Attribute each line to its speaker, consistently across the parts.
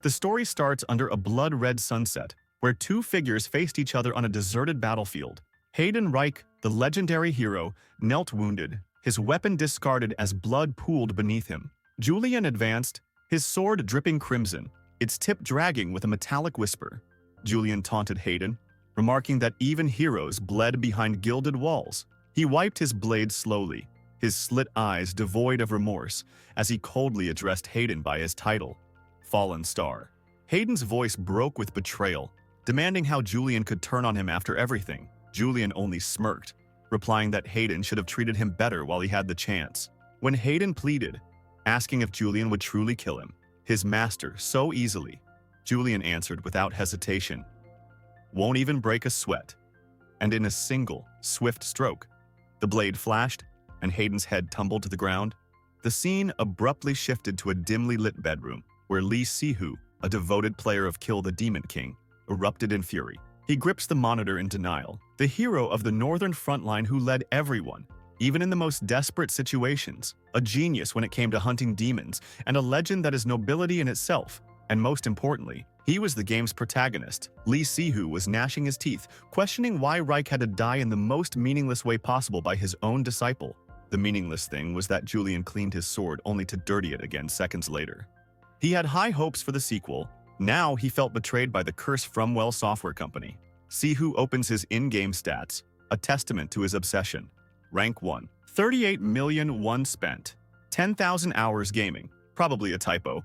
Speaker 1: The story starts under a blood-red sunset, where two figures faced each other on a deserted battlefield. Hayden Reich, the legendary hero, knelt wounded, his weapon discarded as blood pooled beneath him. Julian advanced, his sword dripping crimson, its tip dragging with a metallic whisper. Julian taunted Hayden, remarking that even heroes bled behind gilded walls. He wiped his blade slowly, his slit eyes devoid of remorse, as he coldly addressed Hayden by his title, Fallen Star. Hayden's voice broke with betrayal, demanding how Julian could turn on him after everything. Julian only smirked, replying that Hayden should have treated him better while he had the chance. When Hayden pleaded, asking if Julian would truly kill him, his master, so easily, Julian answered without hesitation, "Won't even break a sweat." And in a single, swift stroke, the blade flashed, and Hayden's head tumbled to the ground. The scene abruptly shifted to a dimly lit bedroom, where Lee Si-hoo, a devoted player of Kill the Demon King, erupted in fury. He grips the monitor in denial, the hero of the Northern Frontline who led everyone, even in the most desperate situations, a genius when it came to hunting demons, and a legend that is nobility in itself. And most importantly, he was the game's protagonist. Lee Si-hoo was gnashing his teeth, questioning why Reich had to die in the most meaningless way possible by his own disciple. The meaningless thing was that Julian cleaned his sword only to dirty it again seconds later. He had high hopes for the sequel. Now he felt betrayed by the cursed Fromwell Software Company. Si-hoo opens his in-game stats, a testament to his obsession. Rank 1. 38 million won spent. 10,000 hours gaming. Probably a typo.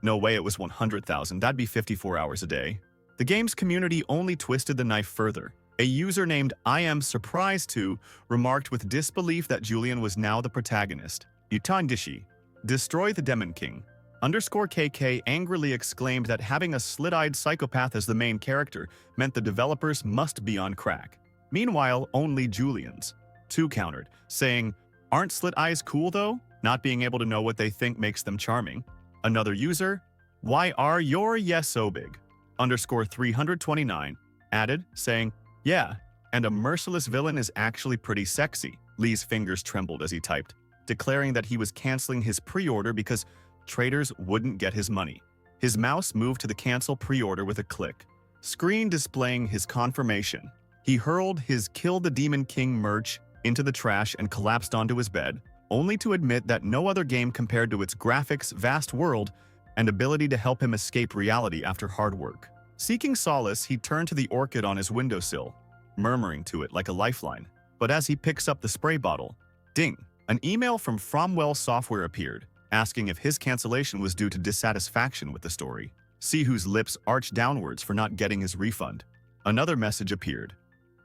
Speaker 1: No way it was 100,000, that'd be 54 hours a day. The game's community only twisted the knife further. A user named I Am Surprised To remarked with disbelief that Julian was now the protagonist. Yutandishi, destroy the Demon King. _KK angrily exclaimed that having a slit-eyed psychopath as the main character meant the developers must be on crack. Meanwhile, only Julian's. Two countered, saying, "Aren't slit eyes cool though? Not being able to know what they think makes them charming." Another user, "Why are your yes so big?" _329 added, saying, "Yeah, and a merciless villain is actually pretty sexy." Lee's fingers trembled as he typed, declaring that he was canceling his pre-order because traders wouldn't get his money. His mouse moved to the cancel pre-order with a click, screen displaying his confirmation. He hurled his Kill the Demon King merch into the trash and collapsed onto his bed, only to admit that no other game compared to its graphics, vast world, and ability to help him escape reality after hard work. Seeking solace, he turned to the orchid on his windowsill, murmuring to it like a lifeline. But as he picks up the spray bottle, ding, an email from Fromwell Software appeared, asking if his cancellation was due to dissatisfaction with the story. Si-hoo's lips arched downwards for not getting his refund. Another message appeared.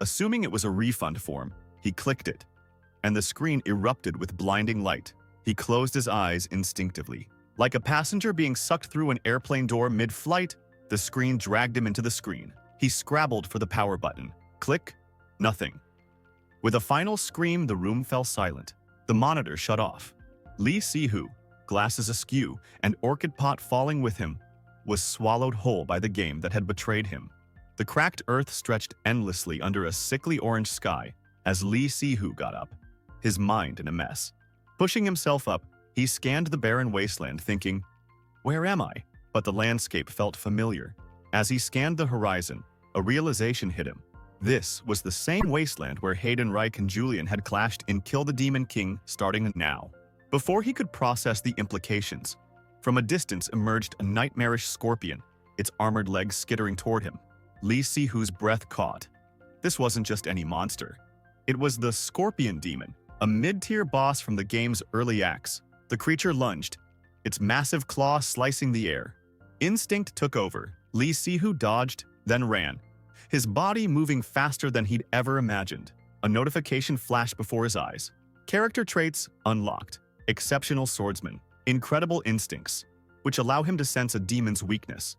Speaker 1: Assuming it was a refund form, he clicked it, and the screen erupted with blinding light. He closed his eyes instinctively. Like a passenger being sucked through an airplane door mid-flight, the screen dragged him into the screen. He scrabbled for the power button. Click. Nothing. With a final scream, the room fell silent. The monitor shut off. Lee Si-hoo, glasses askew and orchid pot falling with him, was swallowed whole by the game that had betrayed him. The cracked earth stretched endlessly under a sickly orange sky as Lee Si-hoo got up, his mind in a mess. Pushing himself up, he scanned the barren wasteland thinking, "Where am I?" But the landscape felt familiar. As he scanned the horizon, a realization hit him. This was the same wasteland where Hayden Reich and Julian had clashed in Kill the Demon King starting now. Before he could process the implications, from a distance emerged a nightmarish scorpion, its armored legs skittering toward him. Lee Si-hoo's breath caught. This wasn't just any monster. It was the Scorpion Demon, a mid-tier boss from the game's early acts. The creature lunged, its massive claw slicing the air. Instinct took over. Lee Si-hoo dodged, then ran, his body moving faster than he'd ever imagined. A notification flashed before his eyes. Character traits unlocked. Exceptional swordsman. Incredible instincts, which allow him to sense a demon's weakness.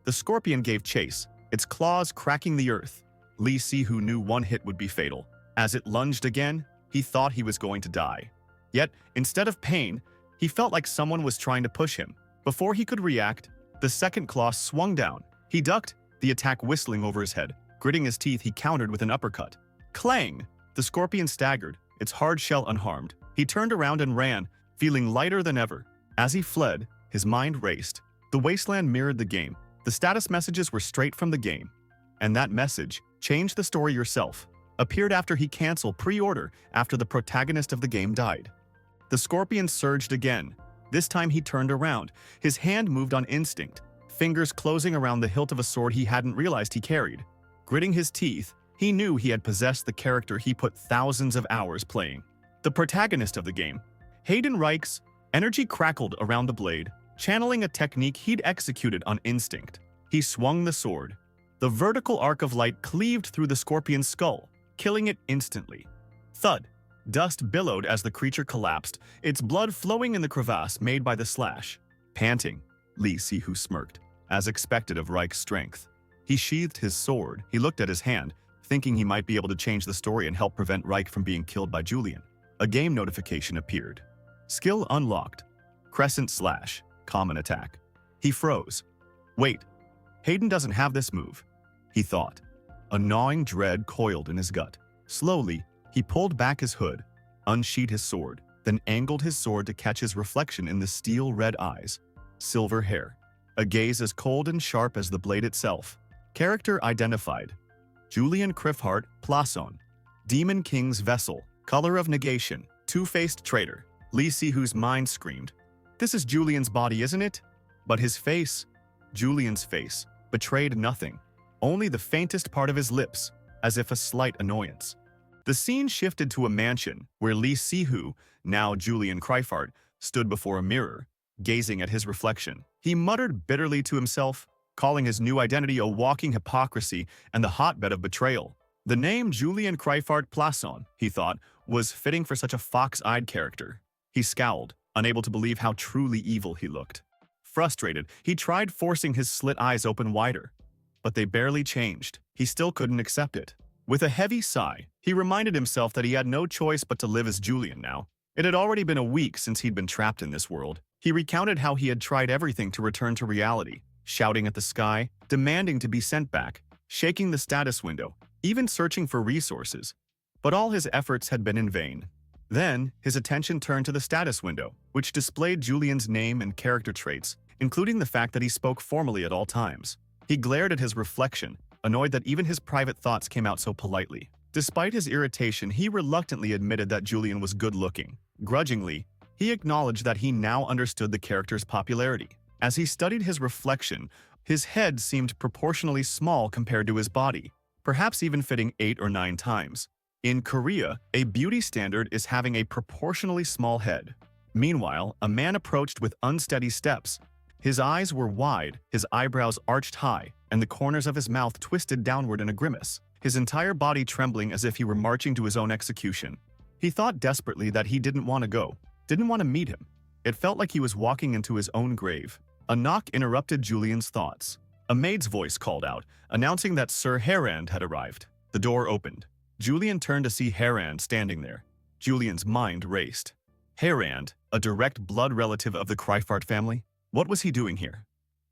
Speaker 1: The scorpion gave chase, its claws cracking the earth. Lee Si-hoo knew one hit would be fatal. As it lunged again, he thought he was going to die. Yet, instead of pain, he felt like someone was trying to push him. Before he could react, the second claw swung down. He ducked, the attack whistling over his head. Gritting his teeth, he countered with an uppercut. Clang! The scorpion staggered, its hard shell unharmed. He turned around and ran, feeling lighter than ever. As he fled, his mind raced. The wasteland mirrored the game. The status messages were straight from the game. And that message, "Change the story yourself," appeared after he canceled pre-order after the protagonist of the game died. The scorpion surged again. This time he turned around. His hand moved on instinct, fingers closing around the hilt of a sword he hadn't realized he carried. Gritting his teeth, he knew he had possessed the character he put thousands of hours playing. The protagonist of the game. Hayden Reich's energy crackled around the blade, channeling a technique he'd executed on instinct. He swung the sword. The vertical arc of light cleaved through the scorpion's skull, killing it instantly. Thud. Dust billowed as the creature collapsed, its blood flowing in the crevasse made by the slash. Panting, Lee Si-Hu smirked, as expected of Reich's strength. He sheathed his sword. He looked at his hand, thinking he might be able to change the story and help prevent Reich from being killed by Julian. A game notification appeared. Skill unlocked. Crescent slash. Common attack. He froze. Wait, Hayden doesn't have this move, he thought. A gnawing dread coiled in his gut. Slowly, he pulled back his hood, unsheathed his sword, then angled his sword to catch his reflection in the steel-red eyes. Silver hair. A gaze as cold and sharp as the blade itself. Character identified. Julian Criffhart Plasson. Demon King's vessel. Color of negation. Two-faced traitor. Lee Si-Hu's mind screamed. This is Julian's body, isn't it? But his face, Julian's face, betrayed nothing. Only the faintest part of his lips, as if a slight annoyance. The scene shifted to a mansion where Lee Si-Hu, now Julian Criffhart, stood before a mirror, gazing at his reflection. He muttered bitterly to himself, calling his new identity a walking hypocrisy and the hotbed of betrayal. The name Julian Criffhart Plasson, he thought, was fitting for such a fox-eyed character. He scowled, unable to believe how truly evil he looked. Frustrated, he tried forcing his slit eyes open wider. But they barely changed. He still couldn't accept it. With a heavy sigh, he reminded himself that he had no choice but to live as Julian now. It had already been a week since he'd been trapped in this world. He recounted how he had tried everything to return to reality, shouting at the sky, demanding to be sent back, shaking the status window, even searching for resources. But all his efforts had been in vain. Then, his attention turned to the status window, which displayed Julian's name and character traits, including the fact that he spoke formally at all times. He glared at his reflection, annoyed that even his private thoughts came out so politely. Despite his irritation, he reluctantly admitted that Julian was good-looking. Grudgingly, he acknowledged that he now understood the character's popularity. As he studied his reflection, his head seemed proportionally small compared to his body, perhaps even fitting 8 or 9 times. In Korea, a beauty standard is having a proportionally small head. Meanwhile, a man approached with unsteady steps. His eyes were wide, his eyebrows arched high, and the corners of his mouth twisted downward in a grimace, his entire body trembling as if he were marching to his own execution. He thought desperately that he didn't want to go, didn't want to meet him. It felt like he was walking into his own grave. A knock interrupted Julian's thoughts. A maid's voice called out, announcing that Sir Herand had arrived. The door opened. Julian turned to see Herand standing there. Julian's mind raced. Herand, a direct blood relative of the Criffhart family? What was he doing here?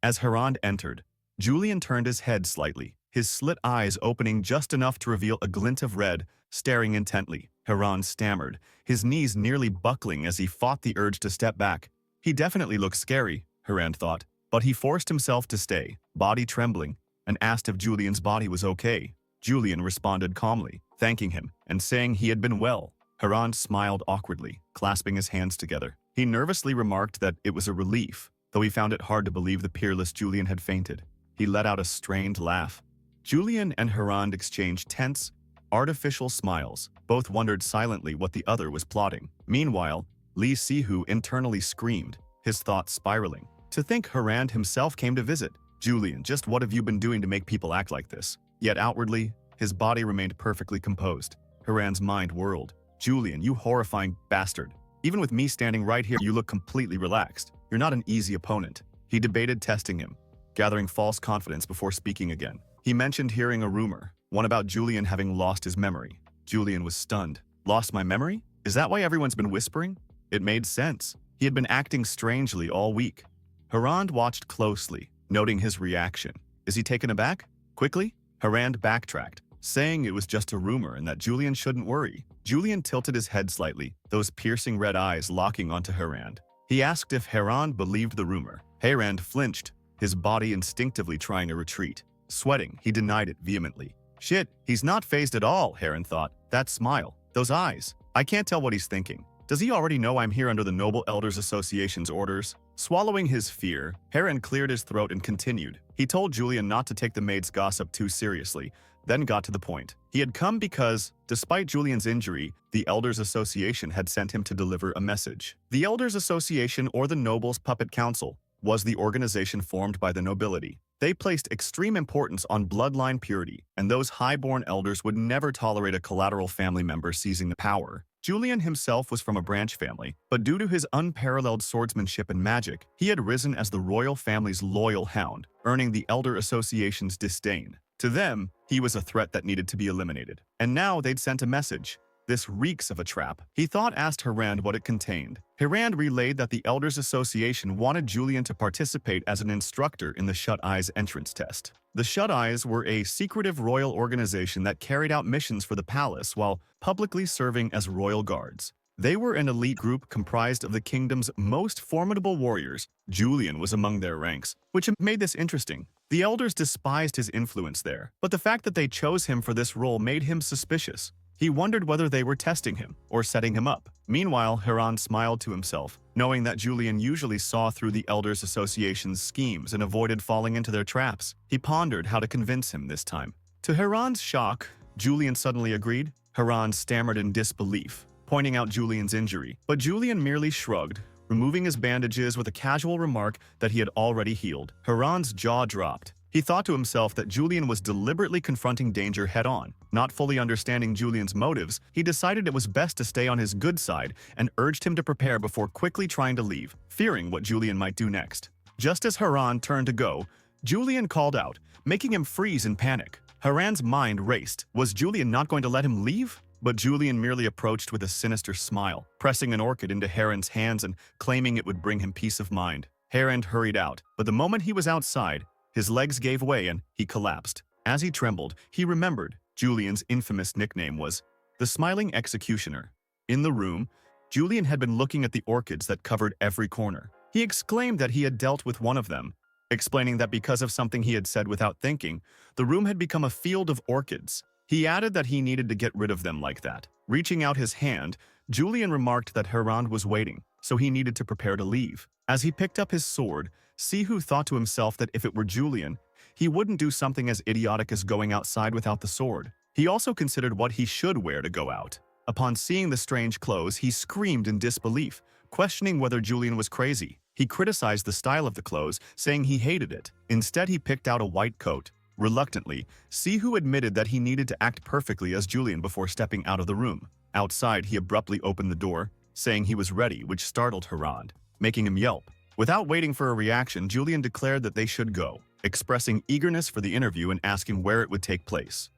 Speaker 1: As Herand entered, Julian turned his head slightly, his slit eyes opening just enough to reveal a glint of red, staring intently. Herand stammered, his knees nearly buckling as he fought the urge to step back. He definitely looked scary, Herand thought, but he forced himself to stay, body trembling, and asked if Julian's body was okay. Julian responded calmly, thanking him and saying he had been well. Herand smiled awkwardly, clasping his hands together. He nervously remarked that it was a relief, though he found it hard to believe the peerless Julian had fainted. He let out a strained laugh. Julian and Herand exchanged tense, artificial smiles. Both wondered silently what the other was plotting. Meanwhile, Lee Si-Hu internally screamed, his thoughts spiraling. To think Herand himself came to visit. Julian, just what have you been doing to make people act like this? Yet outwardly, his body remained perfectly composed. Herand's mind whirled. Julian, you horrifying bastard. Even with me standing right here, you look completely relaxed. You're not an easy opponent. He debated testing him, gathering false confidence before speaking again. He mentioned hearing a rumor, one about Julian having lost his memory. Julian was stunned. Lost my memory? Is that why everyone's been whispering? It made sense. He had been acting strangely all week. Herand watched closely, noting his reaction. Is he taken aback? Quickly, Herand backtracked, saying it was just a rumor and that Julian shouldn't worry. Julian tilted his head slightly, those piercing red eyes locking onto Herand. He asked if Herand believed the rumor. Herand flinched, his body instinctively trying to retreat. Sweating, he denied it vehemently. Shit, he's not fazed at all, Heron thought. That smile, those eyes. I can't tell what he's thinking. Does he already know I'm here under the Noble Elders Association's orders? Swallowing his fear, Heron cleared his throat and continued. He told Julian not to take the maid's gossip too seriously, then got to the point. He had come because, despite Julian's injury, the Elders Association had sent him to deliver a message. The Elders Association, or the Nobles' Puppet Council, was the organization formed by the nobility. They placed extreme importance on bloodline purity, and those high-born elders would never tolerate a collateral family member seizing the power. Julian himself was from a branch family, but due to his unparalleled swordsmanship and magic, he had risen as the royal family's loyal hound, earning the Elder Association's disdain. To them, he was a threat that needed to be eliminated. And now they'd sent a message. This reeks of a trap. He thought asked Hirand what it contained. Hirand relayed that the Elders Association wanted Julian to participate as an instructor in the Shut Eyes entrance test. The Shut Eyes were a secretive royal organization that carried out missions for the palace while publicly serving as royal guards. They were an elite group comprised of the kingdom's most formidable warriors. Julian was among their ranks, which made this interesting. The elders despised his influence there, but the fact that they chose him for this role made him suspicious. He wondered whether they were testing him or setting him up. Meanwhile, Hirand smiled to himself, knowing that Julian usually saw through the Elders Association's schemes and avoided falling into their traps. He pondered how to convince him this time. To Hirand's shock, Julian suddenly agreed. Hirand stammered in disbelief, pointing out Julian's injury, but Julian merely shrugged, removing his bandages with a casual remark that he had already healed. Hirand's jaw dropped. He thought to himself that Julian was deliberately confronting danger head-on. Not fully understanding Julian's motives, he decided it was best to stay on his good side and urged him to prepare before quickly trying to leave, fearing what Julian might do next. Just as Hirand turned to go, Julian called out, making him freeze in panic. Hirand's mind raced. Was Julian not going to let him leave? But Julian merely approached with a sinister smile, pressing an orchid into Hirand's hands and claiming it would bring him peace of mind. Hirand hurried out, but the moment he was outside, his legs gave way and he collapsed. As he trembled, he remembered Julian's infamous nickname was the Smiling Executioner. In the room, Julian had been looking at the orchids that covered every corner. He exclaimed that he had dealt with one of them, explaining that because of something he had said without thinking, the room had become a field of orchids. He added that he needed to get rid of them like that. Reaching out his hand, Julian remarked that Hirand was waiting, so he needed to prepare to leave. As he picked up his sword, Sihu thought to himself that if it were Julian, he wouldn't do something as idiotic as going outside without the sword. He also considered what he should wear to go out. Upon seeing the strange clothes, he screamed in disbelief, questioning whether Julian was crazy. He criticized the style of the clothes, saying he hated it. Instead, he picked out a white coat. Reluctantly, Sihu admitted that he needed to act perfectly as Julian before stepping out of the room. Outside, he abruptly opened the door, saying he was ready, which startled Hirand, making him yelp. Without waiting for a reaction, Julian declared that they should go, expressing eagerness for the interview and asking where it would take place.